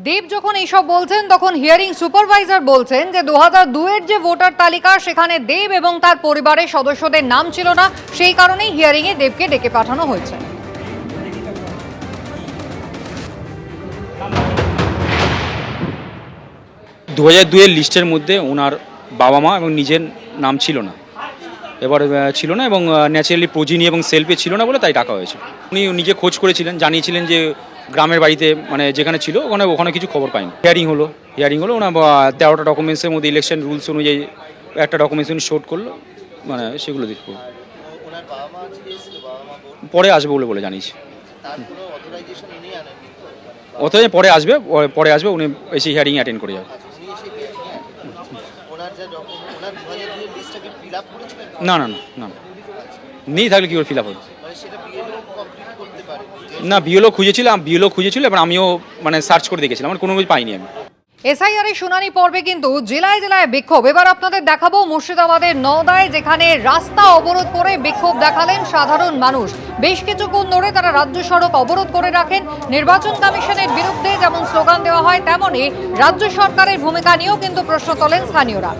দেব যখন এইসব বলছেন তখন হিয়ারিং সুপারভাইজার বলছেন যে 2002-এর যে ভোটার তালিকা সেখানে দেব এবং তার পরিবারের সদস্যদের নাম ছিল না, সেই কারণেই হিয়ারিংয়ে দেবকে ডেকে পাঠানো হয়েছে। দু 2002-এর লিস্টের মধ্যে ওনার বাবা মা এবং নিজের নাম ছিল না, এবার ছিল না এবং ন্যাচারালি প্রোজিনি এবং সেলফে ছিল না বলে তাই ডাকা হয়েছে। উনি নিজে খোঁজ করেছিলেন, জানিয়েছিলেন যে গ্রামের বাড়িতে মানে যেখানে ছিল ওখানে কিছু খবর পাইনি। হিয়ারিং হলো ওনার 13টা ডকুমেন্টসের মধ্যে ইলেকশন রুলস অনুযায়ী একটা ডকুমেন্টস উনি শোট করলো, মানে সেগুলো দেখবো পরে আসবে বলে জানিয়েছি। অথবা পরে আসবে উনি এসে হিয়ারিং অ্যাটেন্ড করে যাবে। না না না না নেই, থাকলে কী করে ফিল আপ হবে? না, বিএলও খুঁজেছিল, এবার আমিও মানে সার্চ করে দেখেছিলাম, আমার কোনো কিছু পাইনি আমি। এসআইআর এর শুনানি পর্বে কিন্তু জেলায় জেলায় বিক্ষোভ। এবার আপনাদের দেখাবো মুর্শিদাবাদের নওদায়, যেখানে রাস্তা অবরোধ করে বিক্ষোভ দেখালেন সাধারণ মানুষ। বেশ কিছুক্ষণ ধরে তারা রাজ্য সড়ক অবরোধ করে রাখেন। নির্বাচন কমিশনের বিরুদ্ধে যেমন স্লোগান দেওয়া হয়, তেমনই রাজ্য সরকারের ভূমিকা নিয়েও কিন্তু প্রশ্ন তোলেন স্থানীয়রা।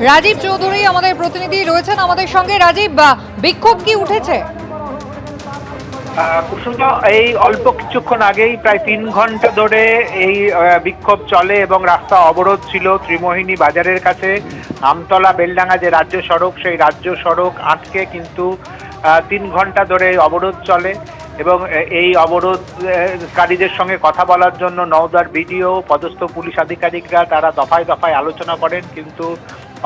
রাজীব চৌধুরী আমাদের প্রতিনিধি রয়েছেন আমাদের সঙ্গে। রাজীব, বিক্ষোভ কি উঠেছে? কুসুমা, এই অল্প কিছুক্ষণ আগেই প্রায় 3 ঘন্টা ধরে এই বিক্ষোভ চলে এবং রাস্তা অবরোধ ছিল ত্রিমোহিনী বাজারের কাছে। আমতলা বেলডাঙ্গা যে রাজ্য সড়ক, সেই রাজ্য সড়ক আটকে কিন্তু 3 ঘন্টা ধরে অবরোধ চলে এবং এই অবরোধকারীদের সঙ্গে কথা বলার জন্য নওদার বিডিও, পদস্থ পুলিশ আধিকারিকরা তারা দফায় দফায় আলোচনা করেন, কিন্তু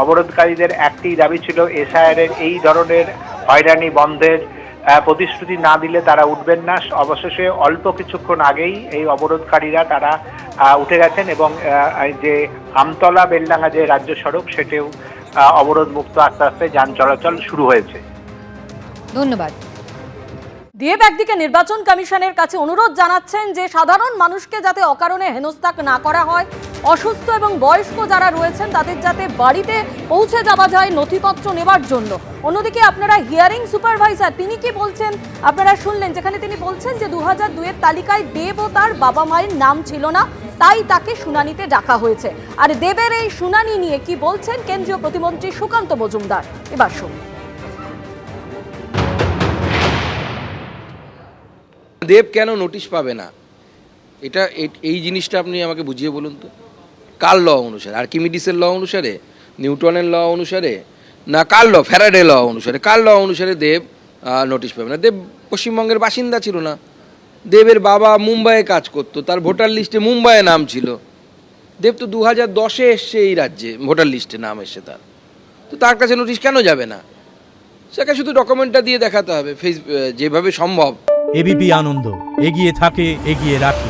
অবরোধকারীদের একটি দাবি ছিল এসআইআর এর এই ধরনের হয়রানি বন্ধের প্রতিশ্রুতি না দিলে তারা উঠবেন না। অবশেষে অল্প কিছুক্ষণ আগেই এই অবরোধকারীরা তারা উঠে গেছেন এবং যে আমতলা বেলডাঙ্গা যে রাজ্য সড়ক সেটাও অবরোধ মুক্ত আস্তে আস্তে যান চলাচল শুরু হয়েছে। ধন্যবাদ। দেব একদিকে নির্বাচন কমিশনের কাছে অনুরোধ জানাচ্ছেন যে সাধারণ মানুষকে যাতে অকারণে হেনস্থা না করা হয়, অসুস্থ এবং বয়স্ক যারা রয়েছেন তাদের যাতে বাড়িতে পৌঁছে যাওয়া যায় নথিপত্র নেবার জন্য। অন্যদিকে আপনারা হিয়ারিং সুপারভাইজার তিনি কি বলছেন আপনারা শুনলেন, যেখানে তিনি বলছেন যে 2002-এর তালিকায় দেব ও তার বাবা মায়ের নাম ছিল না, তাই তাকে শুনানিতে ডাকা হয়েছে। আর দেবের এই শুনানি নিয়ে কি বলছেন কেন্দ্রীয় প্রতিমন্ত্রী সুকান্ত মজুমদার, এবার শুনুন। দেব কেন নোটিশ পাবে না, এই জিনিসটা আপনি আমাকে বুঝিয়ে বলুন তো। কার ল অনুসারে? আর্কিমিডিসের ল অনুসারে, নিউটনের ল অনুসারে, না কার ল, ফ্যারাডে ল অনুসারে? কার ল অনুসারে দেব নোটিশ পাবে না? দেব পশ্চিমবঙ্গের বাসিন্দা ছিল না। দেবের বাবা মুম্বাইয়ে কাজ করতো, তার ভোটার লিস্টে মুম্বাইয়ে নাম ছিল। দেব তো 2010-এ এসছে এই রাজ্যে, ভোটার লিস্টে নাম এসছে তার, তো তার কাছে নোটিশ কেন যাবে না? সেটা শুধু ডকুমেন্টটা দিয়ে দেখাতে হবে যেভাবে সম্ভব। এবিপি আনন্দ, এগিয়ে থাকে, এগিয়ে রাখে।